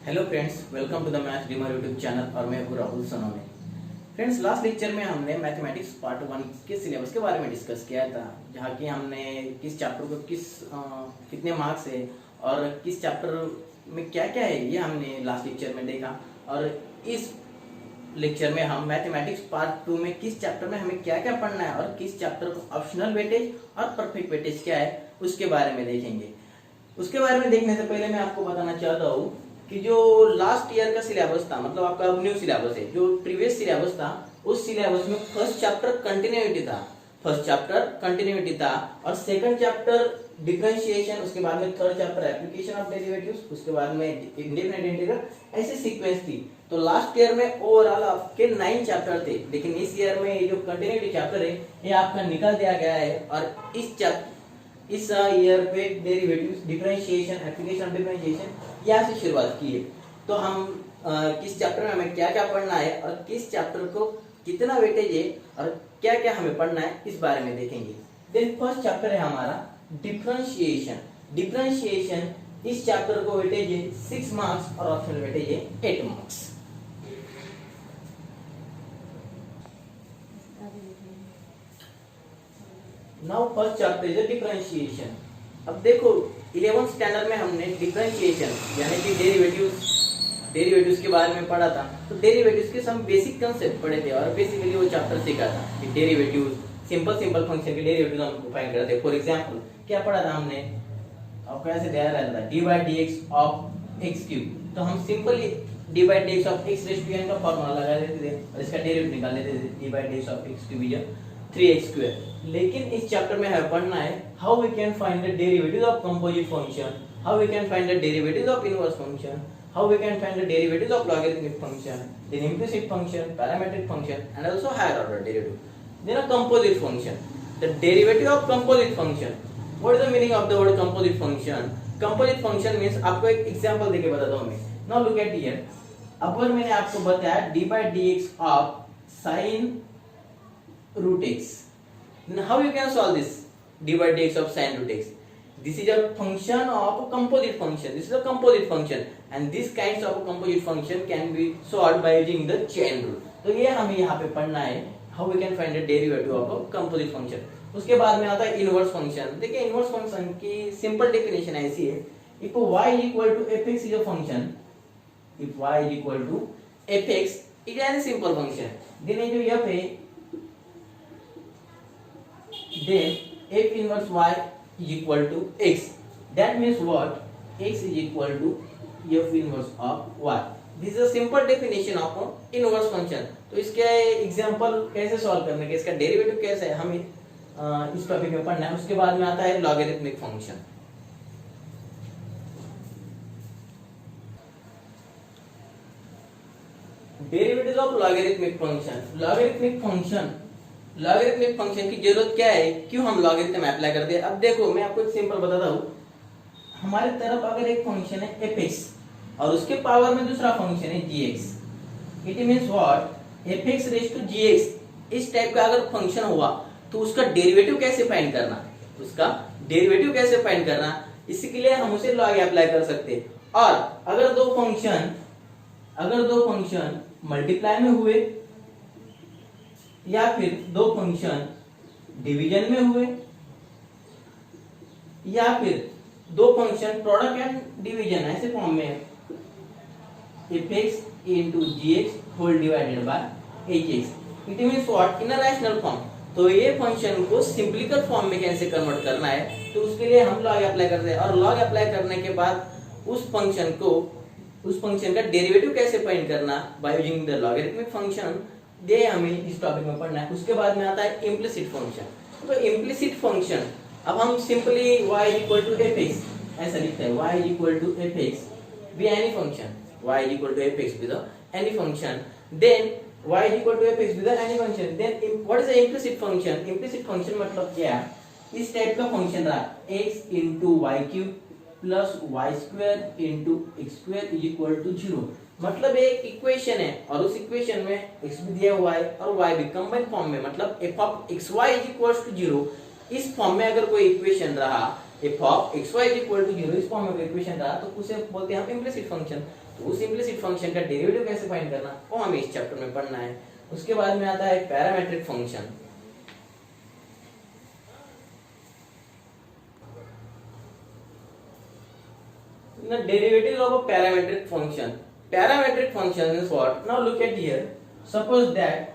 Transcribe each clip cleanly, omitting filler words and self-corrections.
Hello friends, welcome to the math डीमर YouTube channel और मैं हूं Rahul Sonone. Friends, last lecture में हमने मैथमेटिक्स पार्ट 1 के सिलेबस के बारे में डिस्कस किया था, जहां कि हमने किस चैप्टर को कितने मार्क्स है और किस चैप्टर में क्या क्या है ये हमने लास्ट लेक्चर में देखा। और इस लेक्चर में हम मैथमेटिक्स पार्ट 2 में किस चैप्टर में हमें क्या क्या पढ़ना है और किस चैप्टर को ऑप्शनल वेटेज और परफेक्ट वेटेज क्या है उसके बारे में देखेंगे। उसके बारे में देखने से पहले मैं आपको बताना चाहता हूँ कि जो लास्ट ईयर का सिलेबस था, मतलब आपका न्यू सिलेबस है, जो प्रीवियस सिलेबस था उस सिलेबस में फर्स्ट चैप्टर कंटिन्यूटी था और सेकंड चैप्टर डिफरेंशिएशन, उसके बाद में third chapter application of derivatives, उसके बाद में इंडेफिनिट इंटीग्रल, ऐसे सीक्वेंस थी। तो लास्ट ईयर में ओवरऑल आपके 9 चैप्टर थे, लेकिन इस ईयर में ये जो कंटिन्यूटी चैप्टर है ये आपका निकाल दिया गया है और इस ईयर पे derivatives, differentiation, application of differentiation यहाँ से शुरुआत की है। तो हम किस चैप्टर में हमें क्या क्या पढ़ना है और किस चैप्टर को कितना वेटेज है और क्या क्या हमें पढ़ना है इस बारे में देखेंगे। देन फर्स्ट चैप्टर है हमारा डिफरेंशिएशन। इस चैप्टर को वेटेज है 6 मार्क्स और ऑप्शनल वेटेज है 8 marks. Now first chapter is differentiation. अब देखो 11th स्टैंडर्ड में हमने डिफरेंशिएशन यानी कि डेरिवेटिव्स के बारे में पढ़ा था। तो डेरिवेटिव्स के some बेसिक कंसेप्ट पढ़े थे और बेसिकली वो चैप्टर सीखा था कि डेरिवेटिव्स, सिंपल फंक्शन के डेरिवेटिव्स हम फाइंड करते हैं। फॉर एग्जांपल क्या पढ़ा था हमने, आपको ऐसे दिया रहता था d/dx ऑफ x क्यूब। तो हम simply d/dx of x raise to n का फार्मूला लगा देते थे और इसका डेरिवेटिव निकाल लेते थे। d/dx of x cube is 3x²। लेकिन इस चैप्टर में हमें पढ़ना है how we can find the derivative of composite function, how we can find the derivative of inverse function, how we can find the derivative of logarithmic function, then implicit function, parametric function and also higher order derivative. Then a composite function, the derivative of composite function. What is the meaning of the word composite function? Composite function means, आपको एक example देके बताता हूं मैं। Now look at here. अगर मैंने आपको बताया d/dx of sin root x, then how you can solve this d/dx of sin root x? This is a function of a composite function. This is a composite function and these kinds of composite function can be solved by using the chain rule. तो ये हमें यहाँ पे पढ़ना है how we can find the derivative of a composite function. उसके बाद में आता है इनवर्स फंक्शन। देखिए इनवर्स फंक्शन की सिंपल डेफिनेशन ऐसी है, if y equal to fx is a function, if y is equal to fx is a simple function, then ये जो f है, then f inverse y is equal to x. That means what? X is equal to f inverse of y. This is a simple definition of inverse function. तो इसके example कैसे solve करने के, इसका derivative कैसे है, हमें इस टॉपिक में पढ़ना है। उसके बाद में आता है logarithmic function. Derivative of logarithmic function. Logarithmic function की जरूरत क्या है, क्यों हम लॉगरिथम अप्लाई करते हैं? अब देखो मैं आपको एक सिंपल बताता हूँ। हमारी तरफ अगर एक फंक्शन है fx और उसके पावर में दूसरा फंक्शन है gx, it means what? fx raise to gx इस टाइप का अगर फंक्शन हुआ तो उसका डेरिवेटिव कैसे फाइंड करना, इसके लिए हम उसे लॉग अप्लाई कर सकते हैं। और अगर दो फंक्शन मल्टीप्लाई में हुए या फिर दो फंक्शन डिवीजन में हुए या फिर दो फंक्शन प्रोडक्ट एंड डिवीजन ऐसे फॉर्म में, fx into gx whole divided by hx, it means what? In a rational form. तो ये फंक्शन को सिंपलीकर फॉर्म में कैसे कन्वर्ट करना है, तो उसके लिए हम लॉग अप्लाई करते हैं। और लॉग अप्लाई करने के बाद उस फंक्शन का डेरिवेटिव कैसे फाइंड करना bye using the logarithmic function, ये हमें इस टॉपिक में पढ़ना है। उसके बाद में आता है इम्प्लिसिट फंक्शन। तो इम्प्लिसिट फंक्शन, अब हम simply y equal to fx ऐसा लिखते हैं, y equal to fx be any function, y equal to fx with any function, then y equal to fx with any function, then what is the implicit function? Implicit function मतलब क्या है? इस type का function रहा x into y cube plus y² into x² is equal to 0। मतलब एक equation है और उस इक्वेशन में x भी दिया हुआ है और y भी कंबाइन फॉर्म में, मतलब f of xy is equals to 0। इस फॉर्म में अगर कोई इक्वेशन रहा f of xy is equal to 0, इस फॉर्म में कोई इक्वेशन रहा तो उसे बोलते हैं हम इम्प्लिसिट फंक्शन। तो उस इम्प्लिसिट फंक्शन का डेरिवेटिव कैसे फाइंड करना वो हमें इस चैप्टर में पढ़ना है। उसके बाद में आता है parametric function. The derivative of a parametric function. Parametric function is what? Now look at here. Suppose that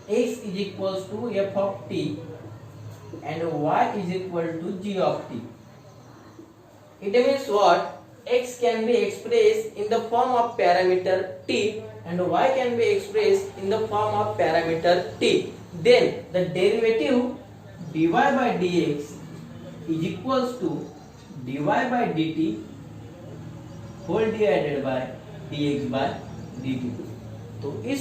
x is equals to f of t and y is equal to g of t. It means what? X can be expressed in the form of parameter t and y can be expressed in the form of parameter t. Then the derivative dy by dx is equals to dy by dt whole divided by dx by dt। तो इस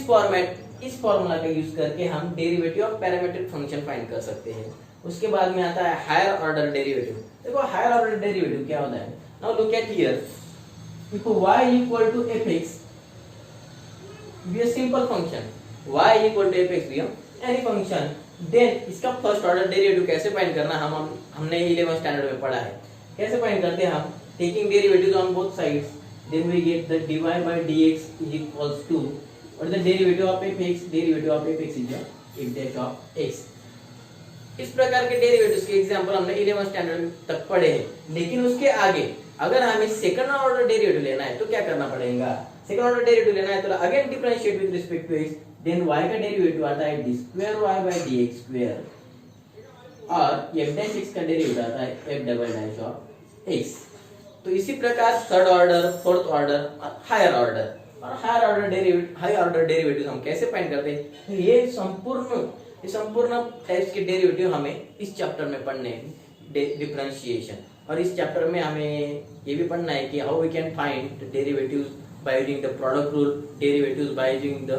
formula का use करके हम derivative of parametric function find कर सकते हैं। उसके बाद में आता है हायर ऑर्डर डेरिवेटिव। देखो हायर ऑर्डर डेरिवेटिव क्या होता है। Now look at here, if y equal to fx be a simple function, y equal to fx be any function, then इसका फर्स्ट ऑर्डर डेरिवेटिव कैसे फाइंड करना हमने 11th standard में पढ़ा है। कैसे फाइंड करते हैं हम? Taking derivatives on both sides, then we get the dy by dx is equals to, or the derivative of fx is f dash of x। इस प्रकार के डेरिवेटिव्स के एग्जांपल हमने 11th स्टैंडर्ड तक पढ़े हैं। लेकिन उसके आगे अगर हमें सेकंड ऑर्डर डेरिवेटिव लेना है तो क्या करना पड़ेगा? सेकंड ऑर्डर डेरिवेटिव लेना है तो again differentiate with respect to x, then y का डेरिवेटिव आता है d square y by dx square, और f dash x का डेरिवेटिव आता है f double dash of x। तो इसी प्रकार थर्ड ऑर्डर, फोर्थ ऑर्डर और हायर ऑर्डर डेरिवेटिव हम कैसे फाइंड करते हैं? ये संपूर्ण टाइप्स के डेरिवेटिव हमें इस चैप्टर में पढ़ने हैं, डिफरेंशिएशन। और इस चैप्टर में हमें ये भी पढ़ना है कि how we can find derivatives by using the product rule, derivatives by using the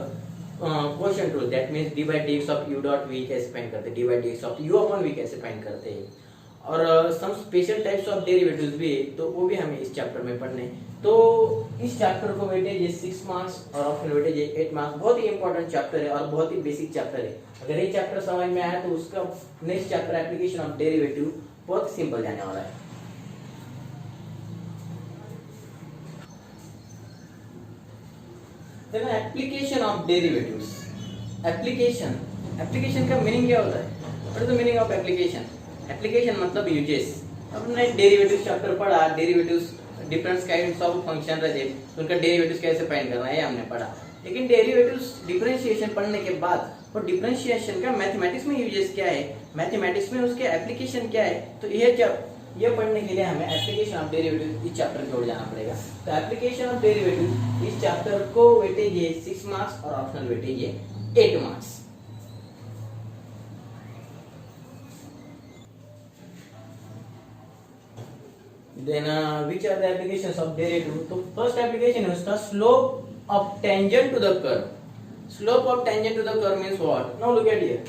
quotient rule, that means dy by dx of u dot v कैसे फाइंड करते हैं, dy by dx of u upon v कैसे find करते हैं, और some special types of derivatives भी है, तो वो भी हमें इस चैप्टर में पढ़ने हैं। तो इस चैप्टर को वेटेज है 6 मार्क्स और ऑप्शनल वेटेज है 8 मार्क्स। बहुत ही इंपॉर्टेंट चैप्टर है और बहुत ही बेसिक चैप्टर है। अगर ये चैप्टर समझ में आया तो उसका next chapter application of derivative बहुत सिंपल जाने वाला है। देखो एप्लीकेशन ऑफ डेरिवेटिव्स। एप्लीकेशन का मीनिंग क्या होता है? What is the meaning of application? Application मतलब यूजेस। हमने डेरिवेटिव चैप्टर पढ़ा, derivatives different kinds of function रहते हैं, तो उनका डेरिवेटिव्स कैसे फाइंड करना है हमने पढ़ा। लेकिन डेरिवेटिव्स डिफरेंशिएशन पढ़ने के बाद और डिफरेंशिएशन का मैथमेटिक्स में यूजेस क्या है, मैथमेटिक्स में उसके एप्लीकेशन क्या है, तो ये पढ़ने के लिए हमें एप्लीकेशन ऑफ डेरिवेटिव इस चैप्टर में जाना पड़ेगा। तो एप्लीकेशन ऑफ डेरिवेटिव इस चैप्टर को वेटेज है 6 मार्क्स और ऑप्शनल वेटेज है 8 marks. Then which are the applications of derivative? तो first application है उसका slope of tangent to the curve. Slope of tangent to the curve means what? Now look at here.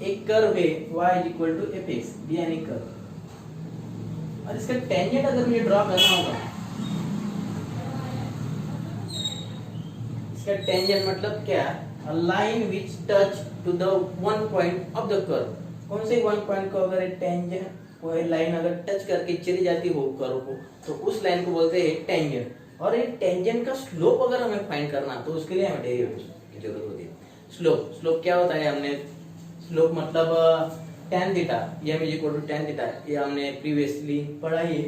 एक curve है y is equal to fx, भी यानी curve, और इसका tangent अगर मुझे ड्रॉ करना होगा, टेंजेंट मतलब क्या? A line which touch to the one point of the curve। कौन से वन पॉइंट को अगर टेंजेंट कोई लाइन अगर टच करके चली जाती हो कर्व को, तो उस लाइन को बोलते हैं टेंजेंट। और ये टेंजेंट का स्लोप अगर हमें फाइंड करना तो उसके लिए हमें डेरिवेटिव की जरूरत होती है। स्लोप क्या होता है? हमने स्लोप मतलब tan theta, m is equal to tan theta, ये हमने प्रीवियसली पढ़ा ही।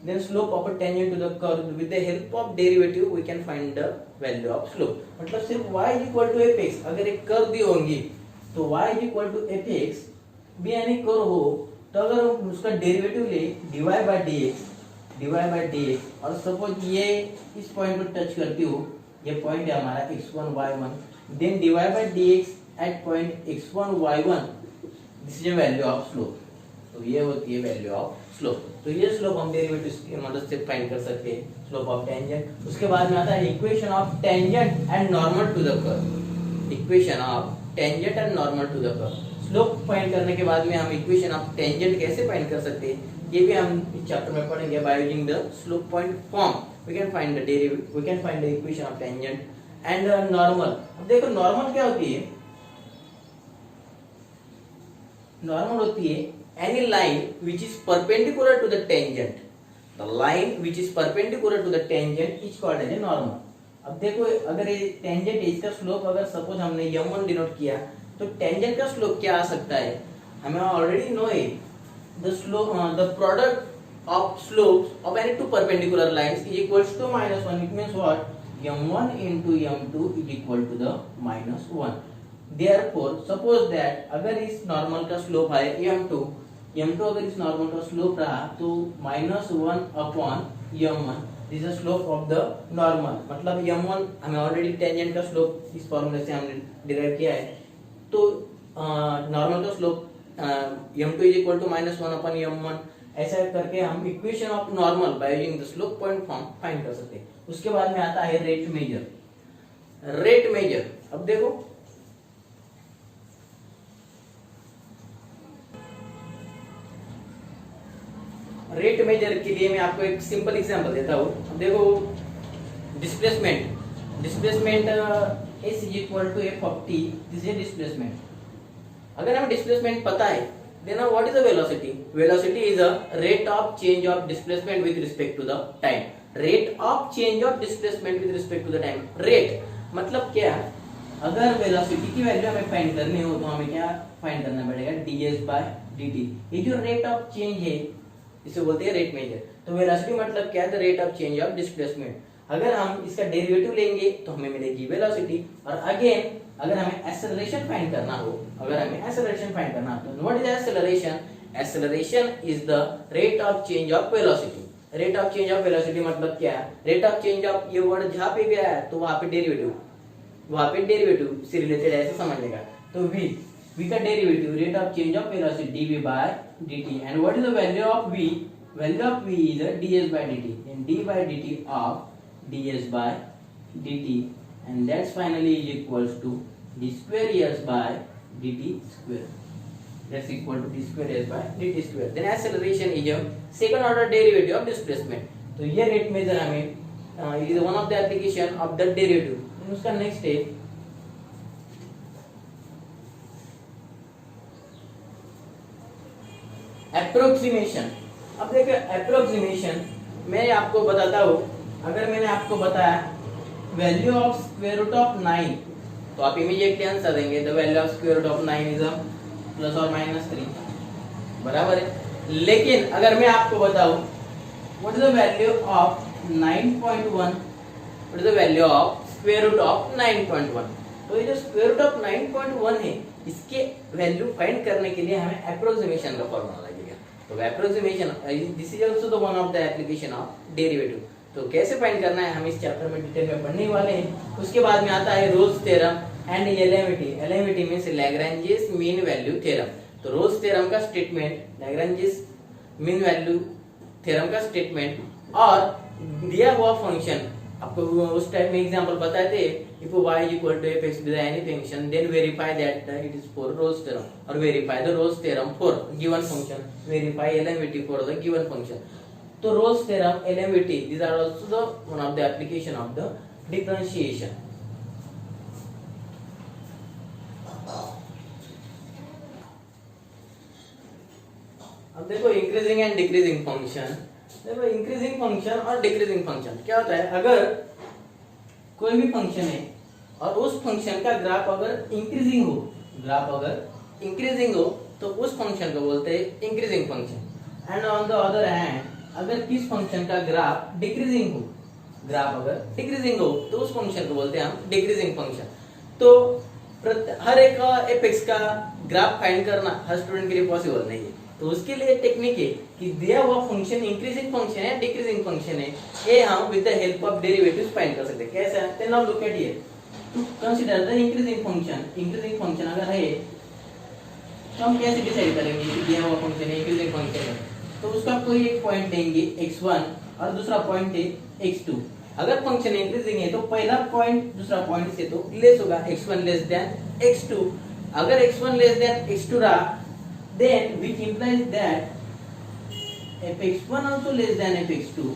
Then slope of a tangent to the curve, with the help of derivative we can find the value of slope। मतलब सिर्फ y is equal to fx, अगर एक curve दी होंगी तो y is equal to fx भी यानी curve हो, तो अगर उसका डेरिवेटिव ले dy by dx, और सपोज ये इस पॉइंट पर टच करती हो, ये पॉइंट है हमारा x1 y1, then dy by dx at point x1 y1, this is value of slope. तो ये होती है वैल्यू ऑफ स्लोप। तो ये स्लोप हम डेरिवेटिव की मदद से फाइंड कर सकते हैं, स्लोप ऑफ टेंजेंट। उसके बाद में आता है equation of tangent and normal to the curve. Equation of tangent and normal to the curve. Slope find करने के बाद में हम इक्वेशन ऑफ टेंजेंट कैसे फाइंड कर सकते हैं, ये भी हम इस चैप्टर में पढ़ेंगे। By using the slope point form we can find the equation of tangent and normal. अब देखो नॉर्मल क्या होती है, नॉर्मल होती है any line which is perpendicular to the tangent, the line which is perpendicular to the tangent is called as a normal. अब देखो अगर ये टेंजेंट है, इसका स्लोप अगर सपोज हमने m1 डिनोट किया, तो टेंजेंट का स्लोप क्या आ सकता है, हमें ऑलरेडी नो है the slope, the product of slopes of any two perpendicular lines is equals to -1। It means what, m1 into m2 is equal to the -1। therefore suppose that अगर इस normal का slope है m2 अगर इस normal का slope रहा तो -1 upon m1 this is slope of the normal. मतलब m1 हमें ऑलरेडी टेंजेंट का स्लोप इस फॉर्मूले से हमने डिराइव किया है, तो नॉर्मल का slope m2 is equal to -1 upon m1, ऐसा करके हम equation of normal bye using the slope point form find कर सकते हैं। उसके बाद में आता है रेट मेजर। रेट मेजर, अब देखो रेट मेजर के लिए मैं आपको एक सिंपल एग्जांपल देता हूं। अब देखो displacement s is equal to f of t, this is displacement. अगर हमें डिस्प्लेसमेंट पता है, then what is the velocity? Velocity is a rate of change of displacement with respect to the time. Rate of change of displacement with respect to the time. Rate मतलब क्या, अगर velocity की value हमें find करनी हो तो हमें क्या फाइंड करना पड़ेगा, ds by dt। ये जो रेट ऑफ चेंज है इसे बोलते हैं रेट मेजर। तो वेलोसिटी मतलब क्या है, the rate of change of displacement. अगर हम इसका डेरिवेटिव लेंगे तो हमें मिलेगी वेलोसिटी। और अगेन अगर हमें एक्सेलरेशन फाइंड करना हो, तो what is acceleration? Acceleration is the rate of change of velocity. Rate of change of velocity मतलब क्या है, रेट ऑफ चेंज ऑफ, ये वर्ड जहां पे गया है तो वहां पे डेरिवेटिव से रिलेटेड ऐसे समझ लेगा। तो v का derivative rate of change of velocity dv by dt, and what is the value of v? Value of v is ds by dt, and d by dt of ds by dt, and that's finally is equals to d square s by dt square, that's equal to d square s by dt square। then acceleration is a second order derivative of displacement। तो ये rate major हमें it is one of the application of the derivative। उसका next है approximation. अब देखिए approximation मैं आपको बताता हूँ। अगर मैंने आपको बताया value of square root of 9, तो आप इमीडिएटली आंसर देंगे the value of square root of 9 is plus और माइनस 3, बराबर है। लेकिन अगर मैं आपको बताऊं what is the value of 9.1, what is the value of square root of 9.1, तो ये जो स्क्वायर रूट ऑफ 9.1 है इसके वैल्यू फाइंड करने के लिए हमें एप्रोक्सीमेशन का फॉर्मूला लगेगा। तो approximation this is also the one of the application of derivative. तो कैसे फाइंड करना है हम इस चैप्टर में डिटेल में पढ़ने वाले हैं। उसके बाद में आता है Rolle's theorem and LMT. LMT means Lagrange's mean value theorem. तो रोल्स थ्योरम का statement, Lagrange's mean value theorem का स्टेटमेंट, और दिया हुआ फंक्शन आपको उस टाइप में एग्जांपल बताए थे, if y is equal to fx with any function then verify that it is for Rolle's theorem, or verify the Rolle's theorem for given function, verify LMVT for the given function। तो Rolle's theorem, LMVT, these are also the one of the application of the differentiation। अब देखो increasing and decreasing function. देखो increasing function और decreasing function क्या होता है, अगर कोई भी फंक्शन है और उस फंक्शन का ग्राफ अगर इंक्रीजिंग हो, तो उस फंक्शन को बोलते हैं increasing function. And on the other hand अगर किस फंक्शन का ग्राफ डिक्रीजिंग हो, तो उस फंक्शन को बोलते हैं हम डिक्रीजिंग फंक्शन। तो हर एक एपेक्स का ग्राफ फाइंड करना हर स्टूडेंट के लिए पॉसिबल नहीं है। तो उसके लिए टेक्निक है कि दिया हुआ फंक्शन इंक्रीजिंग फंक्शन है डिक्रीजिंग फंक्शन है, ये हम with the help of derivatives find कर सकते हैं। कैसे? Then now look at here, to consider the increasing function अगर है तो हम कैसे डिसाइड करेंगे कि दिया हुआ फंक्शन है इंक्रीजिंग फंक्शन है। तो उसका कोई एक पॉइंट लेंगे x1 और दूसरा पॉइंट है x2। अगर फंक्शन इंक्रीजिंग है तो पहला पॉइंट दूसरा पॉइंट से तो लेस होगा, x1 लेस देन x2। अगर x1 लेस देन x2 रहा, then which implies that fx1 also less than fx2,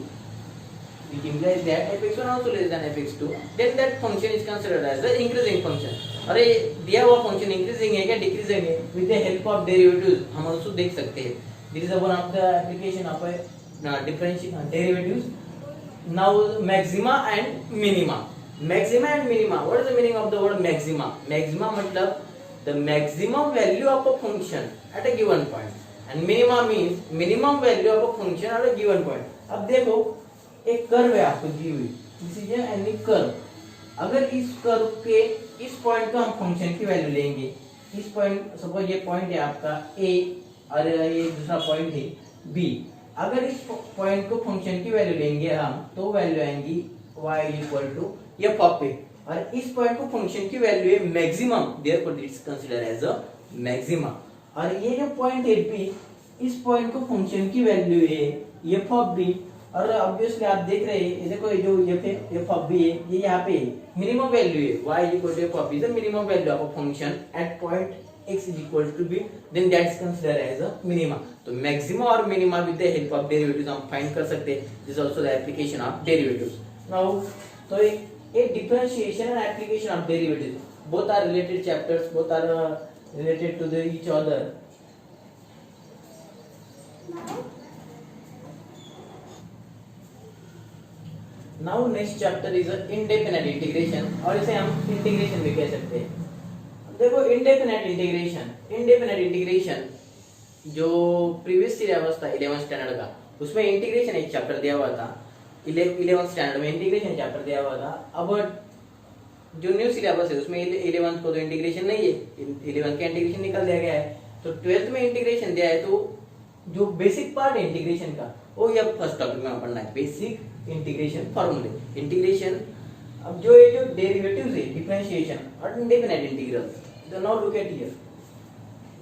which implies that fx1 also less than fx2, then that function is considered as the increasing function. अरे दिया हुआ function increasing है क्या decreasing है, with the help of derivatives हम also देख सकते हैं. This is one of the application of a differential derivatives. Now maxima and minima. Maxima and minima. What is the meaning of the word maxima? Maxima मतलब the maximum value of a function at a given point. And minima means minimum value of a function at a given point. अब देखो एक curve है आपको दी हुई, this is any curve. अगर इस curve के इस पॉइंट का हम फंक्शन की वैल्यू लेंगे, इस पॉइंट सपोज ये पॉइंट है आपका ए और ये दूसरा पॉइंट है बी. अगर इस पॉइंट को फंक्शन की वैल्यू लेंगे हम तो वैल्यू आएंगी y equal to f of a, और इस पॉइंट को फंक्शन की वैल्यू है maximum, therefore it's consider as a maxima. और ये जो पॉइंट है बी, इस पॉइंट को फंक्शन की वैल्यू है एफ ऑफ बी. और ऑब्वियसली आप देख रहे हैं, देखो ये जो एफ ऑफ बी है ये यहाँ पे मिनिमम वैल्यू है, y equal to f of b the minimum value of a function at point x is equal to b, then that is considered as a minima. तो maxima और minima with the help of derivatives हम find कर सकते हैं. This also the application of derivatives. Now तो a differentiation and application of derivatives, both are related chapters, both are related to each other. Now next chapter is indefinite integration, और इसे हम integration भी कह सकते हैं. देखो इंडेफिनेट इंटीग्रेशन जो प्रीवियस सिलेबस था 11th स्टैंडर्ड का, उसमें इंटीग्रेशन एक चैप्टर दिया हुआ था. 11th स्टैंडर्ड में इंटीग्रेशन चैप्टर दिया हुआ था. अब जो न्यू सिलेबस है उसमें 11th को तो इंटीग्रेशन नहीं है, 11th का इंटीग्रेशन निकाल दिया गया है. तो 12th में इंटीग्रेशन दिया है, तो जो बेसिक पार्ट है इंटीग्रेशन का वो ये फर्स्ट टॉपिक में पढ़ना है, बेसिक इंटीग्रेशन फॉर्मूले. इंटीग्रेशन अब जो ये जो डेरिवेटिव्स है डिफरेंशिएशन और इंडेफिनेट इंटीग्रल, तो now look at here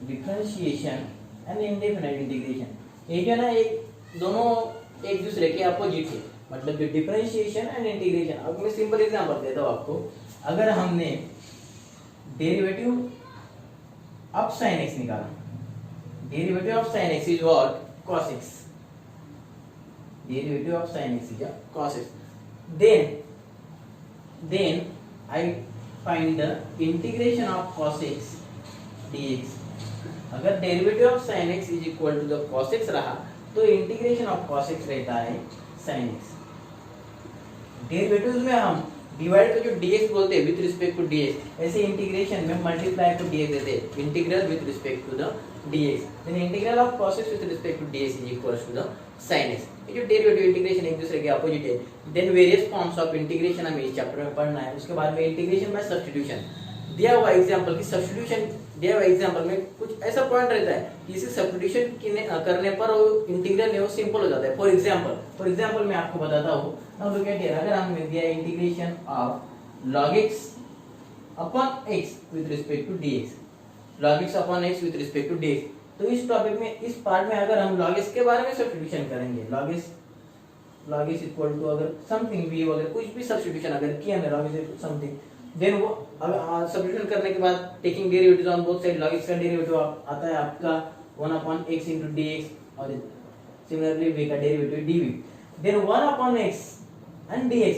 differentiation and indefinite integration. ये जो ना एक दोनों एक दूसरे के अपोजिट है, मतलब जो डिफरेंशिएशन एंड इंटीग्रेशन. अब मैं सिंपल एग्जांपल देता हूं आपको. अगर हमने डेरिवेटिव ऑफ sin x निकाला, derivative of sin x is what cos x, derivative of sin x is cos x. Then I find the integration of cos x dx. अगर derivative of sin x is equal to the cos x रहा तो integration of cos x रहता है sin x. Derivatives में हम divide को जो dx बोलते हैं विद रिस्पेक्ट टू dx, ऐसे इंटीग्रेशन में मल्टीप्लाई टू dx देते हैं, integral with respect to the dx. Then integral of cos x with respect to dx is equal to the sin x. ये जो डेरिवेटिव इंटीग्रेशन एक दूसरे के opposite है. Then various forms of integration हमें इस चैप्टर में पढ़ना है. उसके बाद में इंटीग्रेशन बाय सब्स्टिट्यूशन. दिया हुआ एग्जांपल की सब्स्टिट्यूशन, दिया हुआ एग्जांपल में कुछ ऐसा पॉइंट रहता है कि इसे सब्स्टिट्यूशन करने पर वो इंटीग्रल है वो सिंपल हो जाता है. फॉर एग्जांपल मैं आपको बताता हूँ. Now look at here. अगर हमने दिया integration of log x upon x with respect to dx, log x upon x with respect to dx, तो इस टॉपिक में इस पार्ट में अगर हम log x के बारे में सब्स्टिट्यूशन करेंगे, log x इक्वल टू अगर समथिंग v वगैरह कुछ भी सब्स्टिट्यूशन अगर किया हमने log x समथिंग, देन वो सब्स्टिट्यूशन करने के बाद taking derivative on both side, log x का डेरिवेटिव आता है आपका 1 अपॉन x into dx और सिमिलरली v का derivative dv. Then 1 upon x and dx,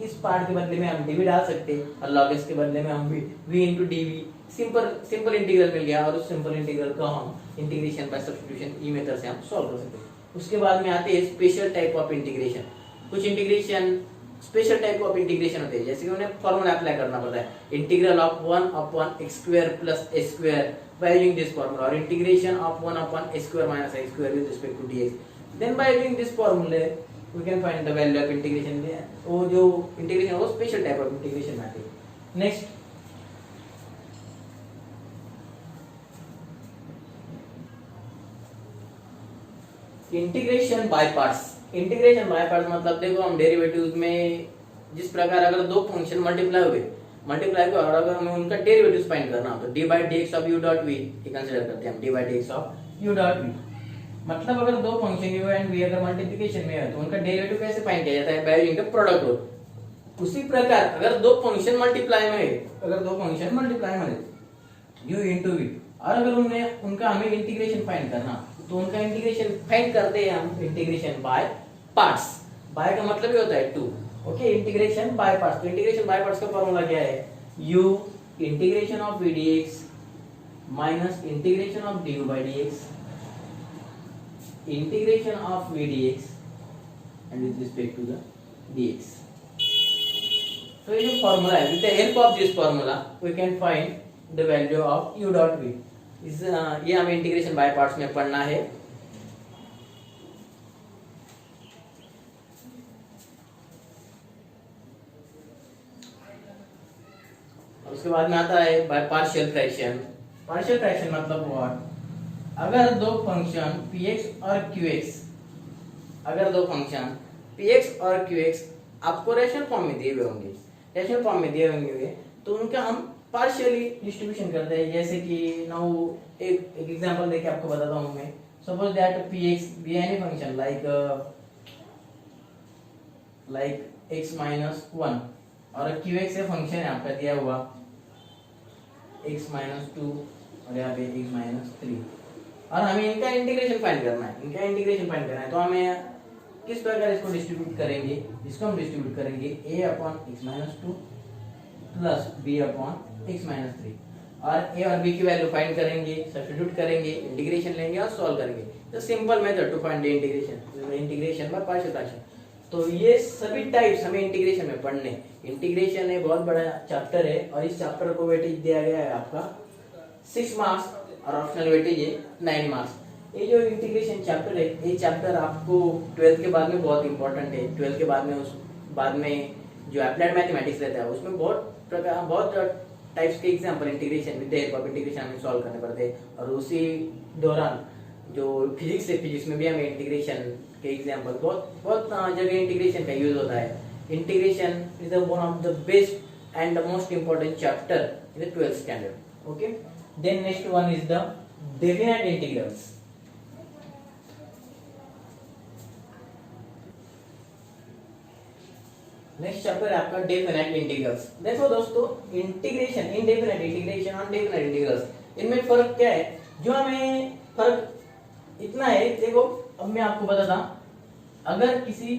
इस पार्ट के बदले में हम dv डाल सकते हैं और log x के बदले में हम v into dv simple integral मिल गया. और उस सिंपल इंटीग्रल को हम इंटीग्रेशन बाय सब्स्टिट्यूशन ई मेथड से हम सॉल्व कर सकते हैं. उसके बाद में आते हैं स्पेशल टाइप ऑफ इंटीग्रेशन. कुछ integration special type of integration होते हैं, जैसे कि उन्हें फॉर्मूला अप्लाई करना पड़ता है. Integral of 1 upon x square plus a square by using this formula, और integration of 1 upon a square minus a square with respect to dx. Then by using this formula we can find the value of integration. वो जो integration वो special type of integration में आते हैं. Next integration by parts. Integration by parts मतलब देखो हम derivatives में जिस प्रकार अगर दो फंक्शन मल्टीप्लाई को और अगर हमें उनका डेरिवेटिव्स फाइंड करना हो तो d by dx of u dot v ये कंसीडर करते हैं हम. d by dx of u dot v मतलब अगर दो फंक्शन u एंड v अगर मल्टीप्लिकेशन में है तो उनका डेरिवेटिव कैसे फाइंड किया जाता है, bye using the product rule. उसी प्रकार अगर दो फंक्शन मल्टीप्लाई में है u into v और अगर उनका हमें इंटीग्रेशन फाइंड करना तो उनका इंटीग्रेशन फाइंड करते हैं हम इंटीग्रेशन बाय पार्ट्स. बाय का मतलब ही होता है two. Okay, integration by parts. तो इंटीग्रेशन बाय पार्ट्स का फॉर्मूला क्या है? u integration of v dx minus integration of du by dx integration of v dx and with respect to the dx. So ये जो formula है, with the help of this formula we can find the value of u dot v. इस ये हमें integration by parts में पढ़ना है। और उसके बाद में आता है bye partial fraction. Partial fraction मतलब व्हाट? अगर दो फंक्शन px और qx, अगर दो फंक्शन px और qx आपको रेशनल फॉर्म में दिए हुए होंगे, रेशनल फॉर्म में दिए होंगे, तो उनका हम पार्शियली डिस्ट्रीब्यूशन करते हैं। जैसे कि नाउ एक एग्जांपल देके आपको बताता हूँ मैं। Suppose that px B any function like x minus 1 और qx ए फंक्शन है आपका दिया हुआ x माइनस 2 और यहाँ पे x माइनस 3, और हमें इनका इंटीग्रेशन फाइंड करना है। इनका इंटीग्रेशन फाइंड करना है तो हमें किस प्रकार इसको डिस्ट्रीब्यूट करेंगे? इसको हम डिस्ट्रीब्यूट करेंगे a upon x minus 2 plus b upon x minus 3, और a और b की वैल्यू फाइंड करेंगे, सब्स्टिट्यूट करेंगे, इंटीग्रेशन लेंगे और सॉल्व करेंगे। तो simple method to find the integration, integration by partial fraction. तो ये सभी टाइप्स हमें इंटीग्रेशन में पढ़ने। इंटीग्रेशन एक बहुत बड़ा चैप्टर है और इस चैप्टर को वेटेज दिया गया है आपका 6 मार्क्स और ऑप्शनल वेटेज है 9 मार्क्स। ये जो इंटीग्रेशन चैप्टर है, ये चैप्टर आपको 12th के बाद में बहुत इंपॉर्टेंट है। 12th के बाद में बाद में जो अप्लाइड मैथमेटिक्स रहता है उसमें बहुत टाइप्स के example integration with the help of integration हमें सॉल्व करने पड़ते हैं। और उसी दौरान जो फिजिक्स है, फिजिक्स में भी हमें इंटीग्रेशन के एग्जांपल बहुत जगह इंटीग्रेशन का यूज होता है। Integration is one of the best and the most important chapter in the 12th standard. Okay, then next one is the definite integrals. Next chapter है आपका डेफिनेट इंटीग्रल्स। देखो दोस्तों, इंटीग्रेशन, इनडेफिनेट इंटीग्रेशन और definite integrals, इनमें फर्क क्या है? जो हमें फर्क इतना है, देखो अब मैं आपको बताता, अगर किसी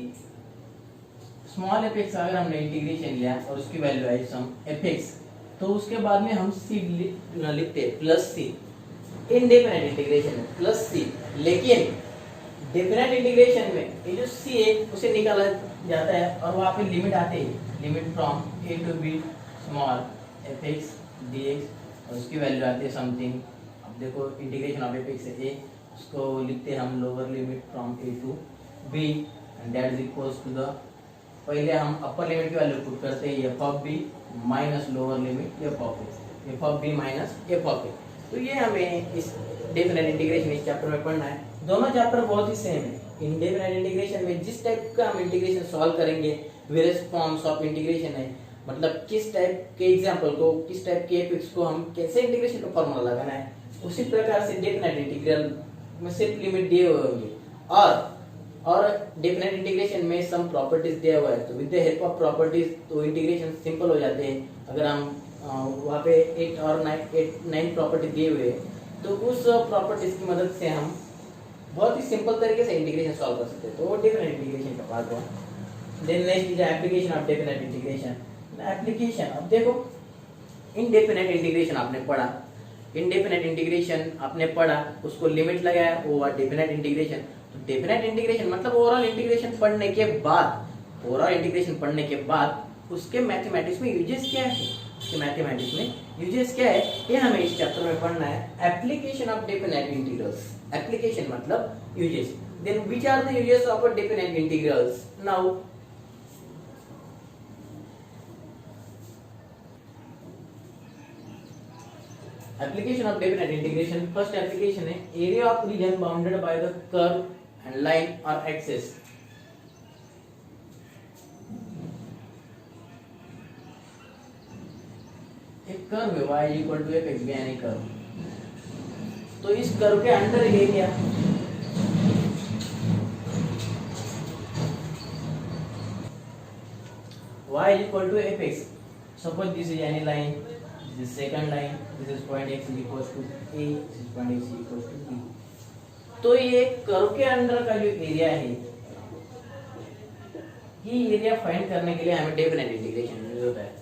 स्मॉल एफ एक्स अगर हमने इंटीग्रेशन लिया और उसकी वैल्यू आई सम एफ एक्स, तो उसके बाद में हम सी लिखते हैं प्लस सी। इनडेफिनेट इंटीग्रेशन में प्लस सी, लेकिन डेफिनेट इंटीग्रेशन में ये जो सी है उसे निकाला जाता है और वहाँ पे लिमिट आते हैं, limit from a to b small f x d x, और उसकी वैल्यू आती है समथिंग। अब देखो इंटीग्रेशन ऑफ एफ एक्स है ए, उसको लिखते हैं हम lower limit from a to b and that is equals to the, पहले हम अपर लिमिट की वैल्यू पुट करते हैं f of b minus lower limit f of a, f of b minus f of a. तो ये हमें इस definite integration इस चैप्टर में पढ़ना है। दोनों चैप्टर बहुत ही सेम है। इनडेफिनेट इंटीग्रेशन में जिस टाइप का हम इंटीग्रेशन सॉल्व करेंगे, वेरियस फॉर्म्स ऑफ इंटीग्रेशन है, मतलब किस टाइप के एग्जांपल को, किस टाइप के एपिक्स को हम कैसे इंटीग्रेशन का फॉर्मूला लगाना है, उसी प्रकार से डेफिनेट इंटीग्रल में सिर्फ लिमिट दिए हुए होंगे और डेफिनेट इंटीग्रेशन में सम प्रॉपर्टीज दिया हुआ है। तो with the help of properties तो इंटीग्रेशन सिंपल हो जाते हैं। अगर हम वहाँ पे 8 और 9 प्रॉपर्टी दिए हुए हैं तो उस प्रॉपर्टीज की मदद से हम बहुत ही सिंपल तरीके से इंटीग्रेशन सॉल्व कर सकते हैं। तो वो डेफिनेट इंटीग्रेशन का पार्ट हुआ। Then next is application of definite integration. Application, अब देखो इनडेफिनेट इंटीग्रेशन आपने पढ़ा, इनडेफिनेट इंटीग्रेशन आपने पढ़ा, उसको लिमिट लगाया, वो हुआ डेफिनेट इंटीग्रेशन। तो डेफिनेट इंटीग्रेशन मतलब ओवरऑल इंटीग्रेशन पढ़ने के बाद, ओवरऑल इंटीग्रेशन पढ़ने के बाद उसके मैथमेटिक्स में यूजेस क्या है, उसके मैथमेटिक्स में यूजेस क्या है, ये हमें इस चैप्टर में पढ़ना है। Application of definite integrals, application मतलब uses. Then which are the uses of definite integrals? Now application of definite integration, first application है area of region bounded by the curve and line or axis। एक curve है y equal to f x यानी curve, तो इस curve के under area y equal to f x, suppose this is any line, this second line, this is point x is equals to a, this is point x is equals to b। तो ये curve के अंदर का जो area है कि area find करने के लिए हमें डेफिनेट इंटीग्रेशन यूज होता है,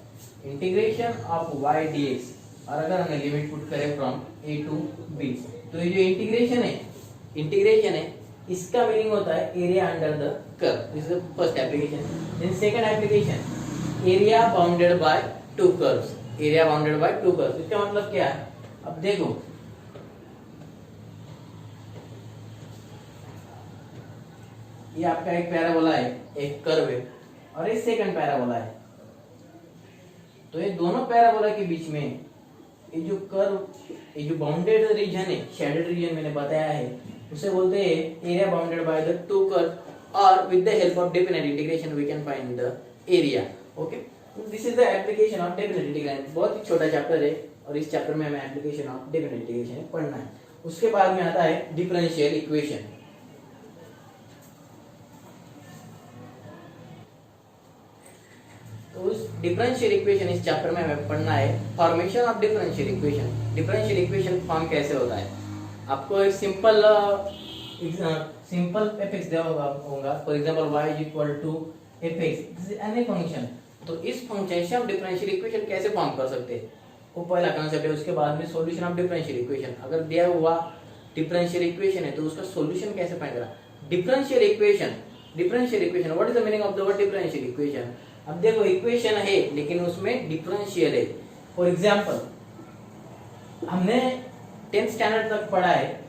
इंटीग्रेशन ऑफ y dx, और अगर हमने लिमिट पुट करें फ्रॉम a टू b, तो ये जो इंटीग्रेशन है इसका मीनिंग होता है area under the curve. This is the first application. Then second application, area bounded by two curves, area bounded by two curves. इसका मतलब क्या है, अब देखो ये आपका एक पैराबोला है, एक कर्व है, और एक सेकंड पैराबोला है। तो ये दोनों पैराबोला के बीच में ये जो कर्व, ये जो बाउंडेड रीजन है, शेडेड रीजन मैंने बताया है, उसे बोलते हैं area bounded by the two curve, और with the help of definite integration we can find the area. Okay, this is the application of definite integration. बहुत ही छोटा चैप्टर है, और इस चैप्टर में हमें एप्लीकेशन ऑफ डेफिनेट इंटीग्रेशन पढ़ना है। उसके बाद में आता है डिफरेंशियल इक्वेशन। तो उस डिफरेंशियल इक्वेशन इस चैप्टर में हमें पढ़ना है, formation of differential equation. Differential equation form कैसे होता है, आपको एक सिंपल एफएक्स दिया होगा, for example y is equal to f x, this is any function. तो इस फंक्शन से हम डिफरेंशियल इक्वेशन कैसे फॉर्म कर सकते हैं, वो पहला कांसेप्ट है। उसके बाद में सॉल्यूशन ऑफ डिफरेंशियल इक्वेशन, अगर दिया हुआ डिफरेंशियल इक्वेशन है तो उसका सॉल्यूशन कैसे फाइंड करना। Differential equation, what is the meaning of the word differential equation. अब देखो इक्वेशन है लेकिन उसमें डिफरेंशियल है। फॉर एग्जांपल हमने 10th स्टैंडर्ड तक पढ़ा है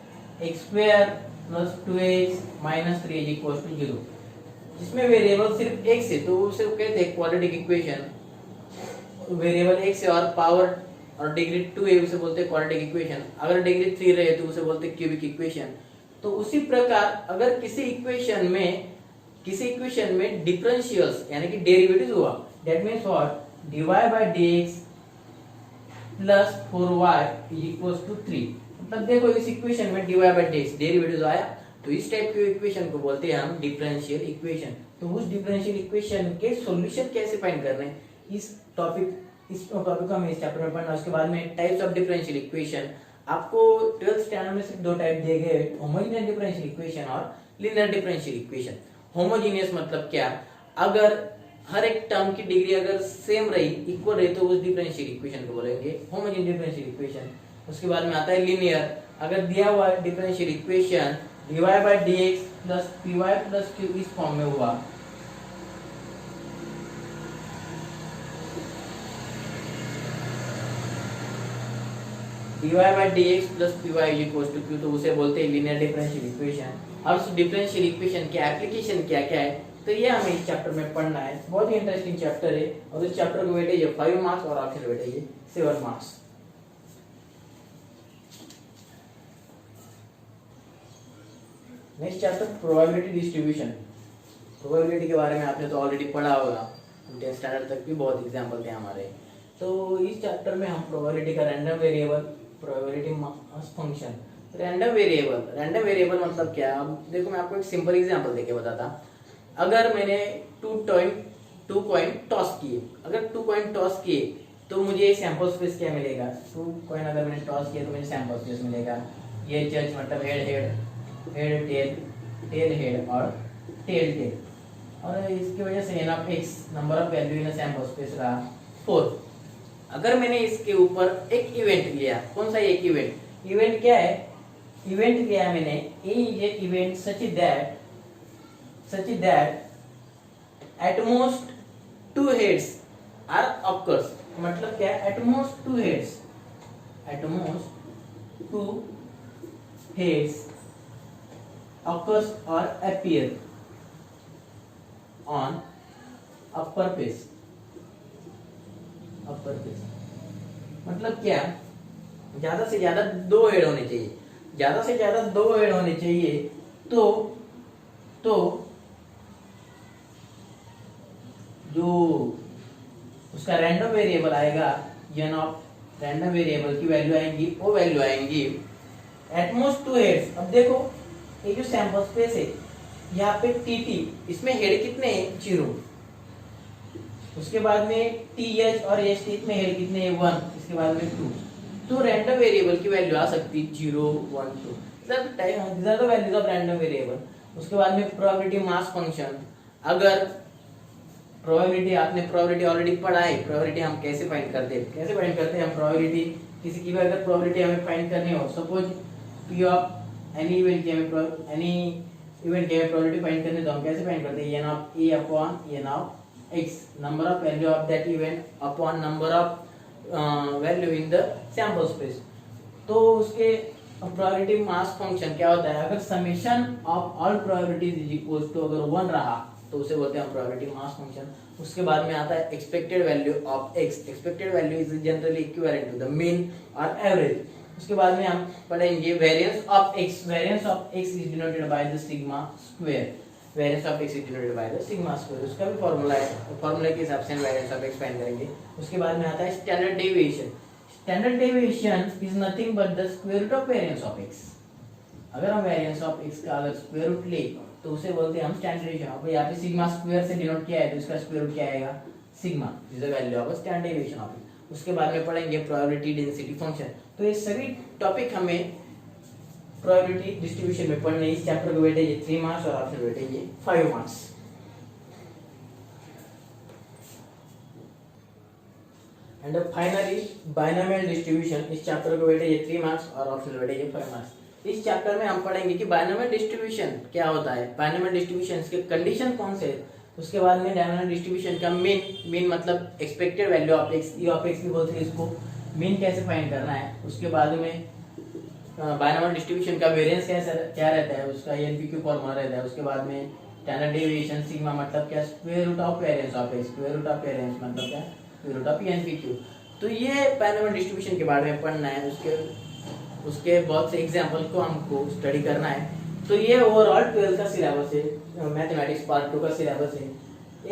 x square plus 2x minus 3 is equal to 0, जिसमें वेरिएबल सिर्फ x है, तो उसे कहते हैं क्वाड्रेटिक इक्वेशन। वेरिएबल x है और पावर और डिग्री 2 है, उसे बोलते हैं क्वाड्रेटिक इक्वेशन। अगर डिग्री 3 रहे तो उसे बोलते हैं क्यूबिक इक्वेशन। तो उसी प्रकार अगर किसी इक्वेशन में डिफरेंशियल्स यानी कि डेरिवेटिव हुआ, that means what, dy by dx plus 4y is equals to 3। मतलब देखो इस इक्वेशन में dy by dx डेरिवेटिव आया, तो इस टाइप की इक्वेशन को बोलते हैं हम डिफरेंशियल इक्वेशन। तो उस डिफरेंशियल इक्वेशन के सॉल्यूशन कैसे फाइंड करने, इस टॉपिक को हम इस चैप्टर में पढ़ना। उसके बाद में टाइप्स ऑफ डिफरेंशियल इक्वेशन, आपको 12th स्टैंडर्ड में सिर्फ दो टाइप दिए गए, होमोजेनियस डिफरेंशियल इक्वेशन और लीनियर डिफरेंशियल इक्वेशन। होमोजेनियस मतलब क्या, अगर हर एक टर्म की डिग्री अगर सेम रही, इक्वल रही, तो उस डिफरेंशियल इक्वेशन को बोलेंगे होमोजेनियस डिफरेंशियल इक्वेशन। उसके बाद में आता है लीनियर, अगर दिया हुआ differential equation dy by dx plus py plus q इस फॉर्म में हुआ, dy by dx plus py is equal to q, तो उसे बोलते हैं लीनियर डिफरेंशियल इक्वेशन। और उस डिफरेंशियल इक्वेशन के एप्लीकेशन क्या क्या है, तो ये हमें इस चैप्टर में पढ़ना है। बहुत ही इंटरेस्टिंग चैप्टर है, और इस चैप्टर को वेटेज है 5 मार्क्स और ऑप्शनल वेटेज है 7 marks. Next chapter probability distribution. Probability के बारे में आपने तो ऑलरेडी पढ़ा होगा, 10th स्टैंडर्ड तक भी बहुत एग्जांपल थे हमारे। तो इस चैप्टर में हम प्रोबेबिलिटी का random variable, probability mass function, random variable मतलब क्या। अब देखो मैं आपको एक सिंपल एग्जांपल देके बताता। अगर मैंने 2 कॉइन टॉस किए, अगर 2 कॉइन टॉस किए तो मुझे सैंपल स्पेस क्या मिलेगा। 2 कॉइन अगर मैंने टॉस किया तो मुझे सैंपल स्पेस मिलेगा। ये जज मतलब हेड टेल हेड और टेल, और इसकी वजह से n of x number of value in sample space रहा 4। अगर मैंने इसके ऊपर एक इवेंट लिया, कौन सा एक इवेंट क्या है, इवेंट लिया मैंने a is a event such that at most 2 heads are occurs। मतलब क्या है, at most 2 heads occurs or appear on upper face। मतलब क्या, ज्यादा से ज्यादा 2 हेड होने चाहिए, ज्यादा से ज्यादा 2 हेड होने चाहिए। तो जो उसका रैंडम वेरिएबल आएगा, n ऑफ रैंडम वेरिएबल की वैल्यू आएंगी, वो वैल्यू आएंगी एटमोस्ट 2 हेड्स। अब देखो ये जो सैंपल स्पेस है यहाँ पे tt, इसमें हेड कितने हैं 0, उसके बाद में th और st इसमें हेड कितने हैं 1, इसके बाद में 2। तो रैंडम वेरिएबल की वैल्यू आ सकती है 0 1 2, these are the values of random variable। उसके बाद में प्रोबेबिलिटी मास फंक्शन, अगर प्रोबेबिलिटी आपने प्रोबेबिलिटी ऑलरेडी पढ़ा है। प्रोबेबिलिटी हम कैसे फाइंड करते हैं हम प्रोबेबिलिटी किसी की भी अगर प्रोबेबिलिटी हमें फाइंड करनी हो, suppose P of any event की हमें प्रोबेबिलिटी फाइंड करनी, तो हम कैसे फाइंड करते हैं, n of a upon n of x, number of value of that event upon number of value in the sample space. तो उसके प्रोबेबिलिटी मास फंक्शन क्या होता है, अगर summation of all probabilities is equal to अगर 1 रहा तो उसे बोलते हैं हम प्रोबेबिलिटी मास फंक्शन। उसके बाद में आता है expected value of x, expected value is generally equivalent to the mean और एवरेज। उसके बाद में हम पढ़ेंगे variance of x, variance of x is denoted by the sigma square, variance of x is denoted by the sigma square, उसका भी formula है, formula के हिसाब से हम वेरिएंस ऑफ x फाइंड करेंगे। उसके बाद में आता है standard deviation, standard deviation is nothing but the square root of variance of x। अगर हम वेरिएंस ऑफ x का अगर स्क्वायर रूट ले तो उसे बोलते हैं हम स्टैंडर्ड डेविएशन। अब यहाँ पे सिग्मा स्क्वायर से डिनोट किया है तो इसका स्क्वायर रूट क्या आएगा, sigma is the value of standard deviation of x। उसके बाद में पढ़ेंगे प्रोबेबिलिटी डेंसिटी फंक्शन। तो ये सभी टॉपिक हमें प्रोबेबिलिटी डिस्ट्रीब्यूशन में पढ़ने, इस चैप्टर को वेटेज है 3 मार्क्स और ऑप्शन वेटेज है 5 marks. And finally binomial distribution, इस चैप्टर को वेटेज है 3 मार्क्स और ऑप्शन वेटेज है 5 मार्क्स। इस चैप्टर में हम पढ़ेंगे कि बायनोमियल डिस्ट्रीब्यूशन क्या होता है, बायनोमियल डिस्ट्रीब्यूशन के कंडीशन कौन से है। उसके बाद में बायनोमियल डिस्ट्रीब्यूशन का मीन मतलब expected value of x, E of x भी बोलते हैं इसको, मीन कैसे फाइंड करना है। उसके बाद में बायनोमियल डिस्ट्रीब्यूशन का वेरिएंस क्या रहता है, उसका एनपीक्यू फॉर्मूला रहता है। उसके बाद में स्टैंडर्ड डेविएशन सिग्मा मतलब क्या, square root of variance of x, square root of variance मतलब क्या, स्क्वायर रूट ऑफ एनपीक्यू। तो ये बायनोमियल डिस्ट्रीब्यूशन के बारे में पढ़ना है, उसके बहुत से एग्जांपल को हमको स्टडी करना है। तो ये ओवरऑल 12th का सिलेबस है, मैथमेटिक्स पार्ट 2 का सिलेबस है।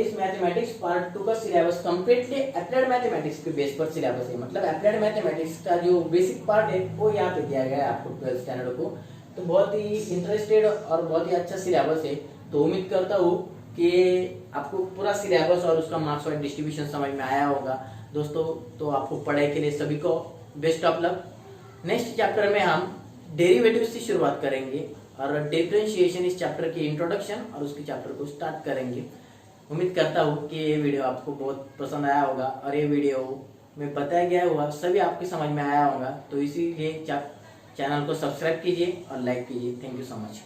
इस मैथमेटिक्स पार्ट 2 का सिलेबस कंप्लीटली अप्लाइड मैथमेटिक्स के बेस पर सिलेबस है, मतलब अप्लाइड मैथमेटिक्स का जो बेसिक पार्ट है वो यहाँ पे दिया गया है आपको 12th स्टैंडर्ड को। तो बहुत ही इंटरेस्टेड और बहुत ही अच्छा सिलेबस है। तो उम्मीद करता हूँ कि आपको पूरा सिलेबस और उसका मार्क्स वाइज डिस्ट्रीब्यूशन समझ में आया होगा दोस्तों। तो आपको पढ़ाई के लिए सभी को best of luck. Next chapter में हम डेरिवेटिव्स से शुरुआत करेंगे और डिफरेंशिएशन इस चैप्टर की इंट्रोडक्शन और उसके चैप्टर को स्टार्ट करेंगे। उम्मीद करता हूँ कि ये वीडियो आपको बहुत पसंद आया होगा और ये वीडियो में बताया गया हुआ सभी आपके समझ में आया होगा। तो इसीलिए चैनल को सब्सक्राइब कीजिए और लाइक कीजिए। Thank you so much.